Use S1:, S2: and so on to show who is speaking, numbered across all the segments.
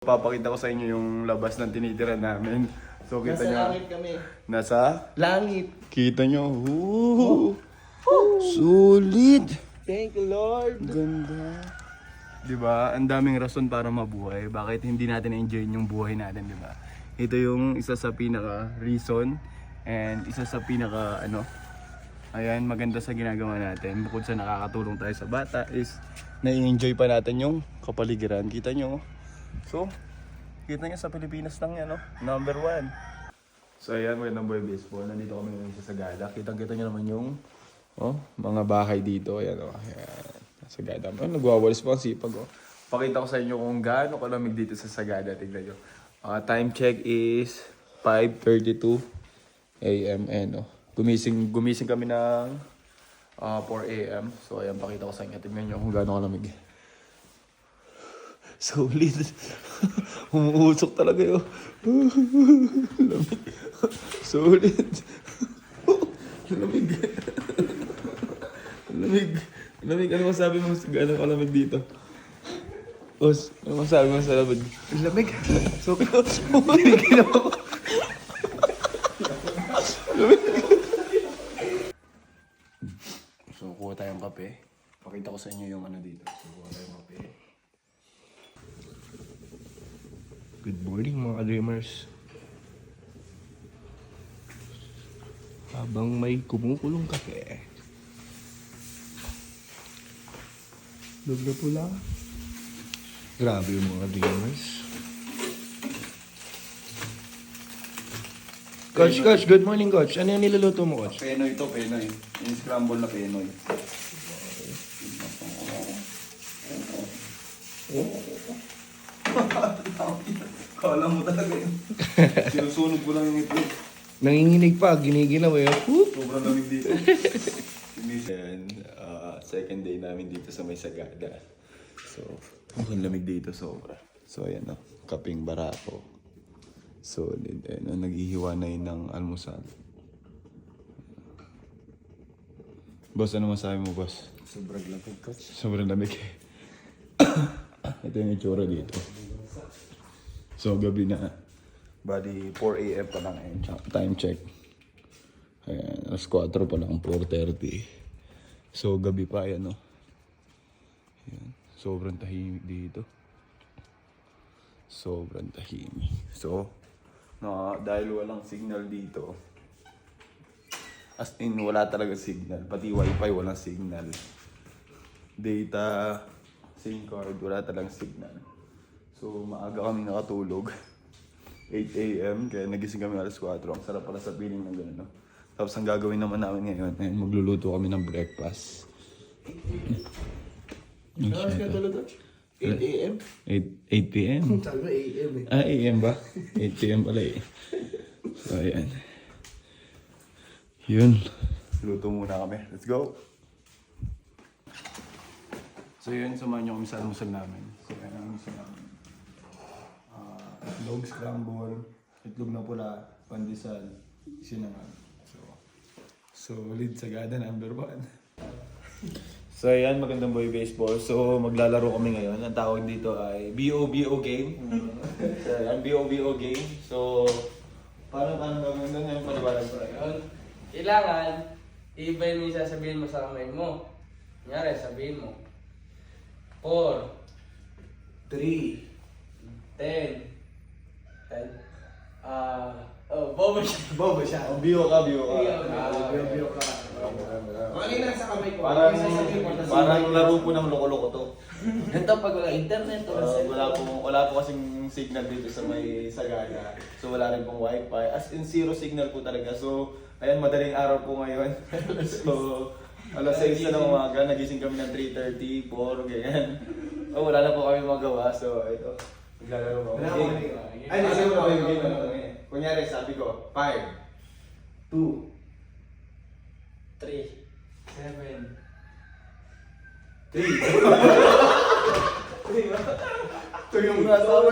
S1: Papakita ko sa inyo yung labas ng tinitira namin. So kita
S2: Nasa
S1: nyo.
S2: langit kami.
S1: Nasa?
S2: Langit.
S1: Kita nyo. Ooh. Solid.
S2: Thank you, Lord.
S1: Ganda. Diba? Ang daming rason para mabuhay. Bakit hindi natin enjoy yung buhay natin, diba? Ito yung isa sa pinaka reason and isa sa pinaka ayan, maganda sa ginagawa natin. Bukod sa nakakatulong tayo sa bata is na-enjoy pa natin yung kapaligiran. Kita nyo. So, kita nyo sa Pilipinas lang yan, no? Number 1. So ayan, magandang boy baseball. Nandito kami ngayon sa Sagada. Kitang-kita nyo naman yung mga bahay dito. Ayan, ayan. Sagada. Nagwawalis pa ang sipag. Pakita ko sa inyo kung gaano kalamig dito sa Sagada. Tignan nyo. Time check is 5:32 AM. Gumising kami ng 4 AM. So ayan, pakita ko sa inyo. Tignan nyo kung gaano kalamig. Solid. Umuusok talaga yun. Lamig. Solid. Lamig. Lamig. Lamig. Ano masabi mo sa gano'ng kalamig dito? Os, ano masabi mo sa lamig? Lamig. So, lamig ako. Lamig. So, kuha tayong kape. Pakita ko sa inyo yung dito. So, kuha tayong kape.
S2: Good morning, mga dreamers. Habang may kumukulong kape. Log na pula. Grabe yung mga dreamers. Coach, good morning, Coach. Ano yung niluluto mo, Coach?
S1: Penoy to, Penoy. Yung scramble na Penoy. Kala mo talaga yun. Sinusunog ko lang yung itlog.
S2: Nanginginig pa, giniginaw eh.
S1: Sobrang lamig dito. Yan, second day namin dito sa may Sagada. So, ang lamig dito sobra. So, ayan kaping barako. Solid. Ayan naghihiwa na yun ng almusal. Boss, ano masabi mo, boss?
S2: Sobrang lamig, Coach.
S1: Sobrang lamig. Ito yung itsura dito. So, gabi na. Bali, 4 AM pa lang ngayon. Time check. Ayan, alas 4 pa lang, 4:30. So, gabi pa yan, Ayan, sobrang tahimik dito. Sobrang tahimik. So, dahil walang signal dito, as in, wala talaga signal. Pati wifi, walang signal. Data, SIM card, wala talagang signal. So, maaga kami nakatulog. 8 AM, kaya nagising kami alas 4. Ang sarap pala sa feeling ng gano'n, Tapos ang gagawin naman namin ngayon, magluluto kami ng breakfast.
S2: Ano ka talaga, Coach? 8 AM?
S1: 8 PM?
S2: Sabi mo AM eh.
S1: AM ba? 8 PM pala eh. So, ayan. Yun. Luto muna kami. Let's go! So yun, samahan nyo kami sa almusal namin. So yan ang almusal namin. Itlog scramble, itlog na pula, pandesal, sinangag. So solid Sagada number 1. So ayan, magandang boy baseball. So maglalaro kami ngayon. Ang tawag dito ay BOBO game. So ayan, BOBO game. So paano gagawin doon? Ngayon paliwanag ko rin.
S3: Kailangan, iba yung sasabihin mo sa kamay mo. Kunyari, sabihin mo, 4, 3, 10, bobo siya.
S2: Bobo siya.
S1: Bio ka.
S2: Biyo ka. Ano yung nasa kamay ko?
S1: Parang laro po ng loko-loko to.
S3: Ito pag wala internet o
S1: Wala po kasing signal dito sa may Sagada. So wala rin pong wifi. As in zero signal po talaga. So ayan, madaling araw po ngayon. So alas 6 na ng umaga, nagising kami ng 3:30, 4, ganyan. Wala na po kami magawa. So ito, maglalaro ko. Ay, nasa mo ba yung game? Kunyari, sabi ko, 5, 2,
S3: 3, 7.
S1: 3. Ito yung nasa mo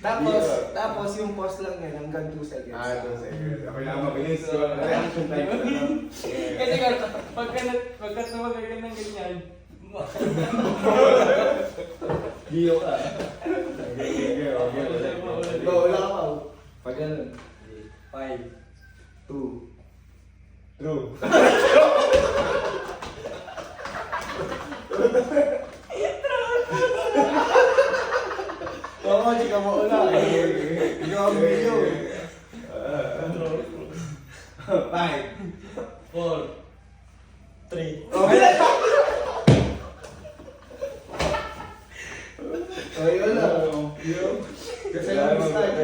S2: Tapos yung pause lang yan hanggang 2 seconds.
S1: 2 seconds. Okay lang, mabilis. Reaction time.
S3: Kasi pagka tumagay ka ng ganyan,
S1: Giyo ka.
S2: Go, wala ka pa.
S3: pag ganun. 5,
S1: 2. True.
S2: Oo, di ka mauna. Hindi ka video.
S1: 5.
S3: 4,
S2: 3.
S1: Okay.
S2: Oh, yun lang. Kasi yung start.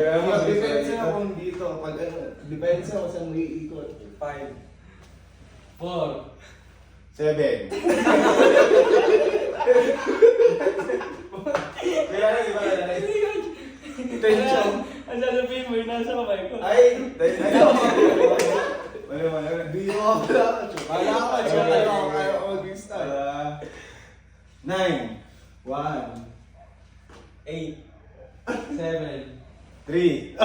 S2: Depende na kung dito. Pag ano, depende sa kung saan mo iikot.
S3: 5, 4,
S1: 7. Kaya na, di ba?
S2: Tension.
S3: Ang sasabihin mo, yung nasa kamay ko.
S2: Ay!
S1: Wala.
S2: Di mo wala ka. Wala ka. Kaya ko mag-start.
S1: 9.
S2: 1.
S3: 8, 7,
S1: 3.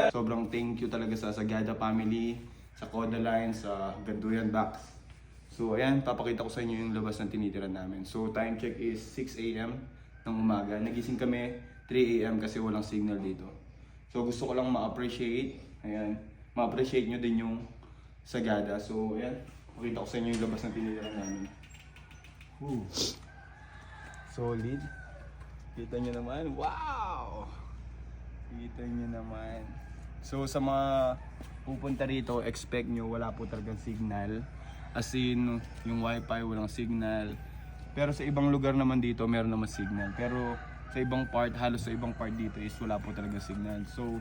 S1: Sobrang thank you talaga sa Sagada family, sa Koda Line, sa Ganduyan Box. So ayan, papakita ko sa inyo yung labas ng tinitiran namin. So time check is 6 AM ng umaga. Nagising kami 3 AM kasi walang signal dito. So gusto ko lang ma-appreciate, ayan, ma-appreciate nyo din yung Sagada. So ayan, pakita ko sa inyo yung labas ng tinitiran namin. Woo. Solid. Kita nyo naman, wow! Kita nyo naman. So sa mga pupunta rito, expect nyo wala po talagang signal. As in, yung wifi walang signal. Pero sa ibang lugar naman dito, meron naman signal. Pero sa ibang part, halos sa ibang part dito is wala po talagang signal. So,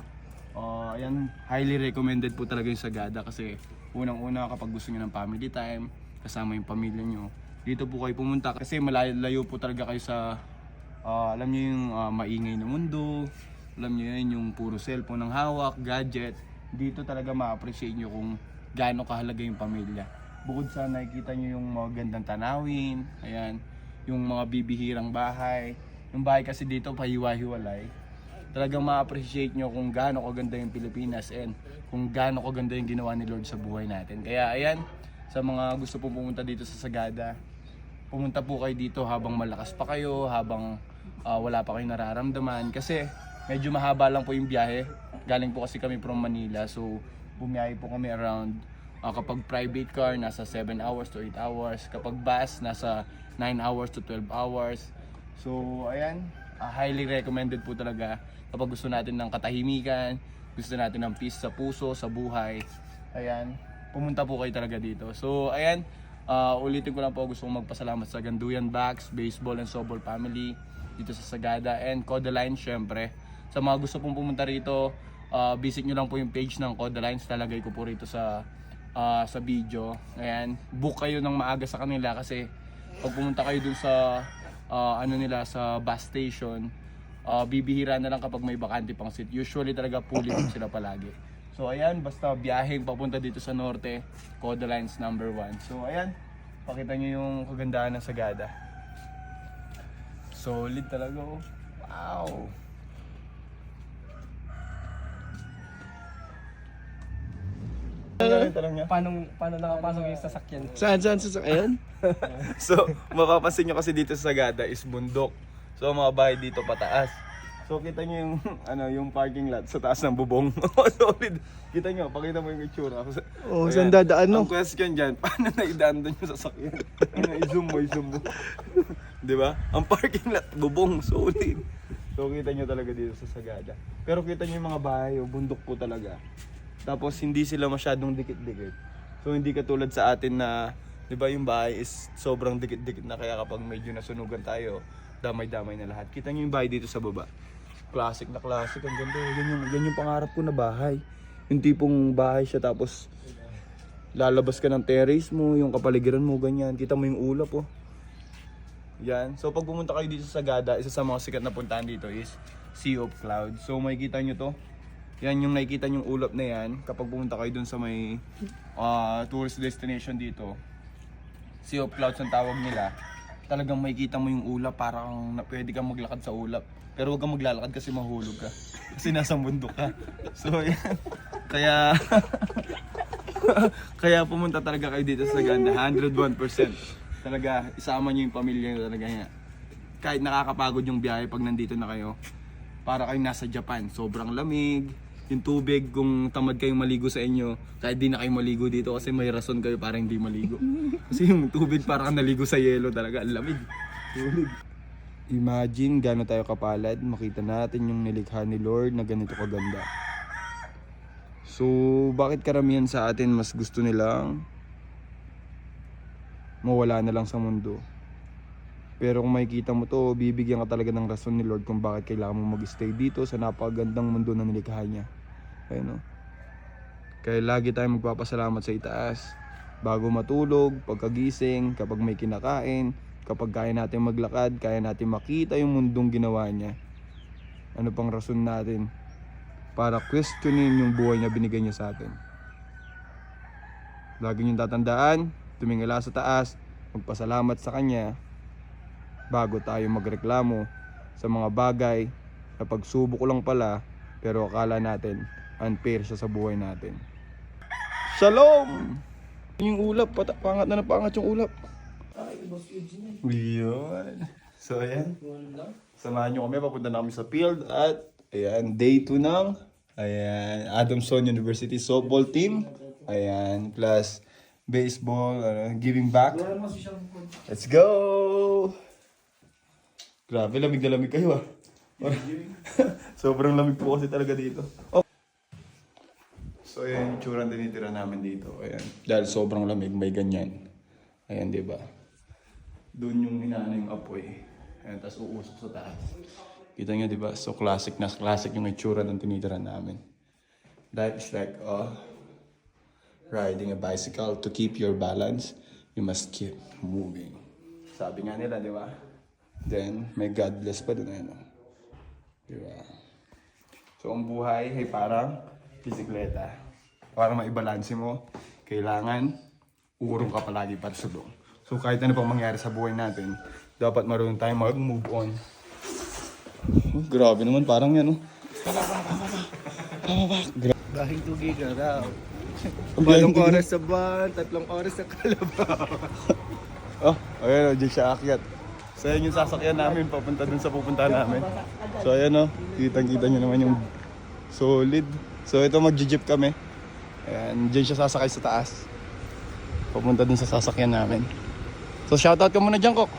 S1: ayan, highly recommended po talaga yung Sagada kasi unang-una kapag gusto nyo ng family time, kasama yung pamilya nyo, dito po kayo pumunta kasi malayo po talaga kayo sa alam niyo yung maingay na mundo, alam niyo yun, yung puro cellphone ng hawak, gadget. Dito talaga ma-appreciate niyo kung gaano kahalaga yung pamilya. Bukod sa nakikita niyo yung mga gandang tanawin, ayan, yung mga bibihirang bahay. Yung bahay kasi dito pahiwa-hiwalay. Talagang ma-appreciate niyo kung gaano kaganda yung Pilipinas and kung gaano kaganda yung ginawa ni Lord sa buhay natin. Kaya ayan, sa mga gusto pong pumunta dito sa Sagada, pumunta po kayo dito habang malakas pa kayo, habang wala pa kayong nararamdaman kasi medyo mahaba lang po yung biyahe. Galing po kasi kami from Manila, so bumiyahe po kami around kapag private car nasa 7 hours to 8 hours, kapag bus nasa 9 hours to 12 hours. So ayan, highly recommended po talaga kapag gusto natin ng katahimikan, gusto natin ng peace sa puso, sa buhay. Ayan, pumunta po kayo talaga dito. So ayan, ulitin ko lang po, gusto kong magpasalamat sa Ganduyan Box, Baseball and Softball family dito sa Sagada and Koda Line syempre. Sa mga gusto pong pumunta rito, visit nyo lang po yung page ng Koda Lines, talagay ko po rito sa video. Ayan, book kayo ng maaga sa kanila kasi pag pumunta kayo dun sa ano nila sa bus station, bibihira na lang kapag may bakante pang seat. Usually talaga fully booked sila palagi. So ayan, basta biyaheng papunta dito sa norte, Koda Lines number 1. So ayan, pakita nyo yung kagandahan ng Sagada. Solid talaga, oh. Wow!
S3: Paano nakapasok yung sasakyan?
S1: Saan sasakyan? So, mapapansin nyo kasi dito sa Sagada is bundok. So, mga bahay dito pataas. So, kita nyo yung, yung parking lot sa taas ng bubong. Solid. Kita nyo, pakita mo yung itsura.
S2: Oh,
S1: Ayan.
S2: saan dadaan, no?
S1: Ang question dyan, paano naidaan doon yung sasakyan? I-zoom mo. Di ba? Ang parking lot, bubong, solid. So, kita nyo talaga dito sa Sagada. Pero kita nyo yung mga bahay, bundok po talaga. Tapos hindi sila masyadong dikit-dikit. So hindi katulad sa atin na, 'di ba, yung bahay is sobrang dikit-dikit na kaya kapag medyo nasunugan tayo, damay-damay na lahat. Kita niyo yung bahay dito sa baba. Classic na classic, ang ganda. Yan yung pangarap ko na bahay. Yung tipong bahay siya tapos lalabas ka ng terrace mo, yung kapaligiran mo ganyan. Kita mo yung ulap, oh. Yan. So pag pumunta kayo dito sa Sagada, isa sa mga sikat na puntahan dito is Sea of Clouds. So makikita nyo to. Yan yung nakikita nyong ulap na yan kapag pumunta kayo dun sa may tourist destination dito. sea of clouds ang tawag nila, talagang makikita mo yung ulap, parang pwede kang maglakad sa ulap. Pero huwag kang maglalakad kasi mahulog ka. Kasi nasa bundok ka. So yan. Kaya kaya pumunta talaga kayo dito sa Sagada, 101%. Talaga isama niyo yung pamilya niyo talaga nga. Kahit nakakapagod yung biyahe pag nandito na kayo, para kayong nasa Japan. Sobrang lamig. Yung tubig, kung tamad kayong maligo sa inyo, kahit di na kayo maligo dito kasi may rason kayo para hindi maligo. Kasi yung tubig parang naligo sa yelo talaga, ang lamig. Imagine gaano tayo kapalad, makita natin yung nilikha ni Lord na ganito kaganda. So, bakit karamihan sa atin mas gusto nilang mawala na lang sa mundo? Pero kung makikita mo to, bibigyan ka talaga ng rason ni Lord kung bakit kailangan mo mag-stay dito sa napakagandang mundo na nilikha niya. Ayun, no? Kaya lagi tayong magpapasalamat sa itaas. Bago matulog, pagkagising, kapag may kinakain, kapag kaya natin maglakad, kaya natin makita yung mundong ginawa niya. Ano pang rason natin para questionin yung buhay na binigay niya sa atin? Lagi niyong tatandaan, tumingala sa taas, magpasalamat sa Kanya bago tayo magreklamo sa mga bagay na pagsubok lang pala pero akala natin unfair siya sa buhay natin. Shalom! Yung ulap, pangat na pangat yung ulap. Yun. So ayan, samahan nyo kami, papunta na kami sa field at ayan, day 2 ng Adamson University softball team. Ayan, plus baseball, giving back. Let's go! Grabe, lamig na lamig kayo ah. Sobrang lamig po kasi talaga dito. Oh. So ayan yung tsura na tinitira namin dito. Ayan. Dahil sobrang lamig, may ganyan. Ayan, di ba? Doon yung inaano yung apoy. Ayan, tapos uusok sa taas. Kita nyo, di ba? So classic na classic yung itsura ng tinitira namin. Life is like riding a bicycle. To keep your balance, you must keep moving. Sabi nga nila, di ba? Then, may God bless pa doon. Ayan, di ba? So ang buhay ay parang bisikleta. Para maibalanse mo, kailangan urong ka palagi para sulong. So kahit ano pang mangyari sa buhay natin, dapat marunong tayong mag-move on. Oh, grabe naman, parang yan, oh.
S2: Dahil tugi ka raw.
S1: Balong
S2: 8 oras sa buwan, 3 oras sa kalabaw.
S1: Oh, ayan, oh, dyan siya akyat. So ayan yung sasakyan namin, papunta dun sa pupuntahan namin. So ayan, oh, kitang-kita nyo naman yung solid. So ito mag-jeep kami. Ayan, dyan siya sasakay sa taas. Papunta dun sa sasakyan namin. So shoutout ka muna dyan, Kok.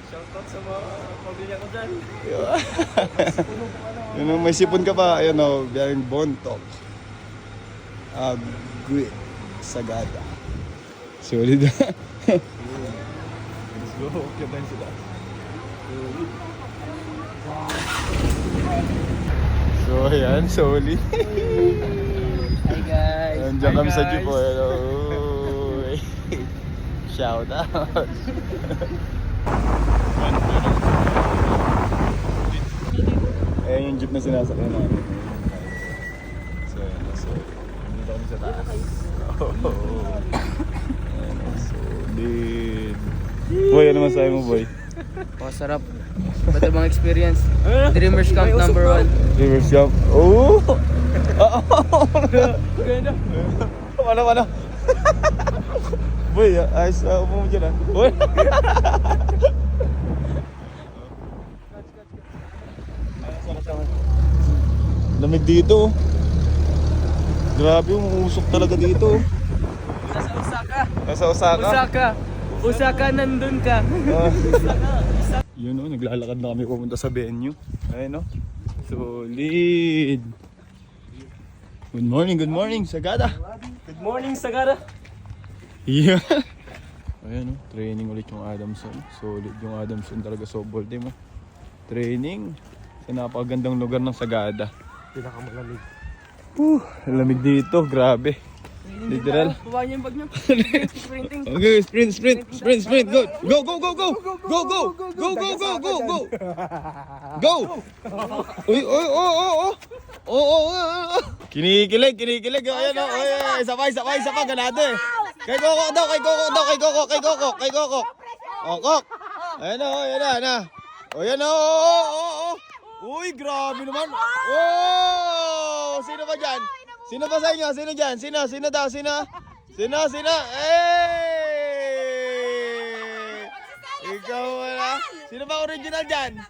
S3: Shoutout sa mga pamilya ko dyan.
S1: Yun, may sipon ka pa. Ayan o, bearing Bontok. Agui. Sagada. Solid. Let's go. Okay ba sila? So ayan, solid.
S3: Hi guys.
S1: Nandiyan kami sa jeep. Hello. Shout out. Ayan yung jeep na sinasakyan namin. So ayan, so dito kami sa taas. Ayan, solid. Boy, ano masahe mo, boy?
S3: Masarap. Ba't bang experience? Dreamers Camp number 1.
S1: Reverse jump. Oh!
S3: Ganda.
S1: Mana? Boy, ayos, upo mo dyan ah. Boy! Lamig dito. Grabe, umuusok talaga dito.
S3: Nasa Osaka.
S1: Nasa Osaka?
S3: Osaka, nandun ka.
S1: Yun o, naglalakad na kami pupunta sa venue. Ayun o. Solid. Good morning, Sagada.
S3: Good morning, Sagara.
S1: Yeah. Ayan o, training ulit yung Adamson. Solid yung Adamson talaga, softball team o. Training sa napakagandang lugar ng Sagada.
S2: Pinakamalamig.
S1: Lamig dito, grabe. Literal.
S3: Baba niyo yung bag niyo. Sprinting.
S1: Okay, sprint, go. Go. Uy. Kinikilig. Ayan o, sabay, ganado eh.
S2: Kay Coco daw, kay Coco. Oh, Kok. Ayan na, ayan na. O, yan na, Uy, grabe naman. Oh! Sino ba dyan? Sino ba sa inyo? Sino dyan? Sino daw? Sino? Ikaw wala. Sino ba original dyan?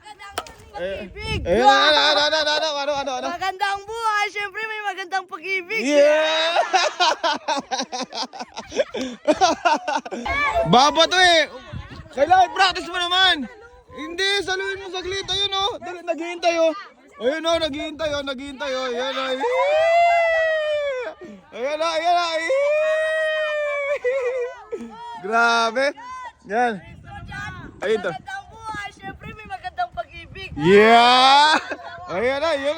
S4: Pag-ibig!
S2: Ano?
S4: Magandang buhay! Siyempre may magandang pag-ibig!
S2: Yeah! Baba to eh! Kailangan practice mo naman! Hindi, saluhin mo saglit. Ayun o, naghihintay o. Ayun o, naghihintay o. Ayan o. Ayan o. Grabe. Yan. Ayun to.
S4: Magandang buhay! Siyempre may magandang pag-ibig!
S2: Yeah! Ayan na. Ayan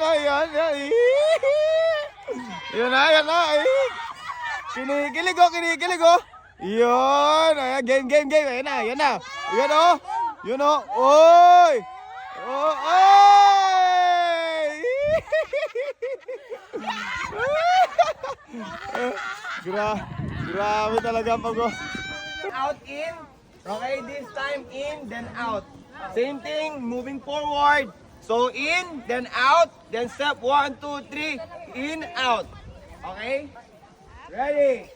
S2: na. Kinikilig o. Yun. Ayan, game. Ayan na. Yun o. Oy! Grabe talaga ang pag- Out, in. Okay, this time in, then out. Same thing, moving forward. So in, then out, then step 1, 2, 3, in, out. Okay? Ready?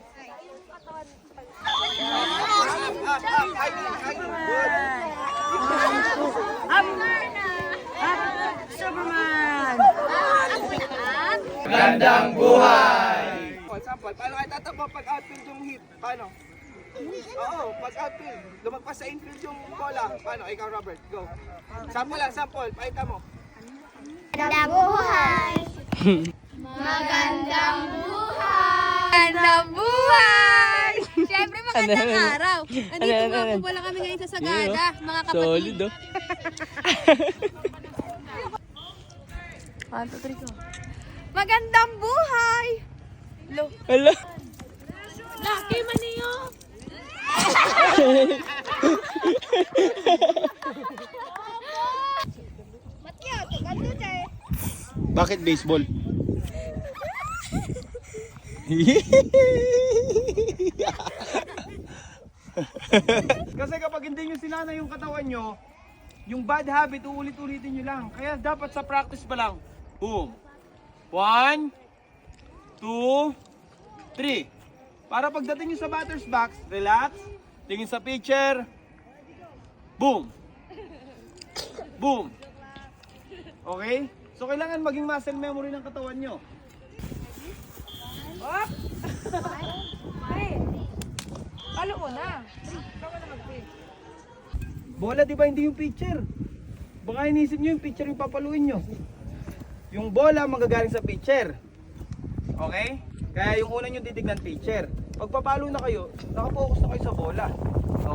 S4: Superman!
S2: Gandang buhay!
S5: Sample, paano kayo tatakbo pag outfield yung hit? Paano? Oo, pag outfield, lumagpas sa infield yung bola. Paano? Ikaw, Robert, go. Sample, pakita mo.
S6: Magandang buhay! Magandang buhay!
S7: Magandang buhay! Siyempre magandang araw. Andito nga po pala kami ngayon sa Sagada, mga kapatid.
S3: Solid oh.
S7: 1, 2, 3, go. Magandang buhay!
S3: Hala.
S7: Laki man niyo!
S2: Bakit baseball?
S5: Kasi kapag hindi nyo sinana yung katawan nyo, yung bad habit, uulit-ulitin nyo lang. Kaya dapat sa practice pa lang. Boom. 1, 2, 3. Para pagdating nyo sa batter's box, relax, tingin sa pitcher, boom. Boom. Okay? So kailangan maging muscle memory ng katawan nyo.
S7: Palo mo na.
S5: Bola, di ba hindi yung pitcher? Baka inisip nyo yung pitcher yung papaluin nyo. Yung bola magagaling sa pitcher. Okay? Kaya yung una nyo titignan pitcher. Pag papalo na kayo, nakapokus na kayo sa bola.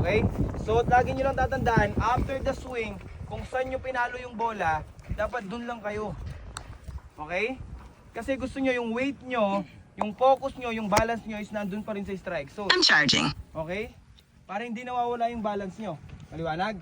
S5: Okay? So, lagi nyo lang tatandaan, after the swing, kung saan nyo pinalo yung bola, dapat dun lang kayo. Okay? Kasi gusto nyo yung weight nyo, yung focus nyo, yung balance nyo is nandun pa rin sa strike. So, I'm charging. Okay? Para hindi nawawala yung balance nyo. Maliwanag?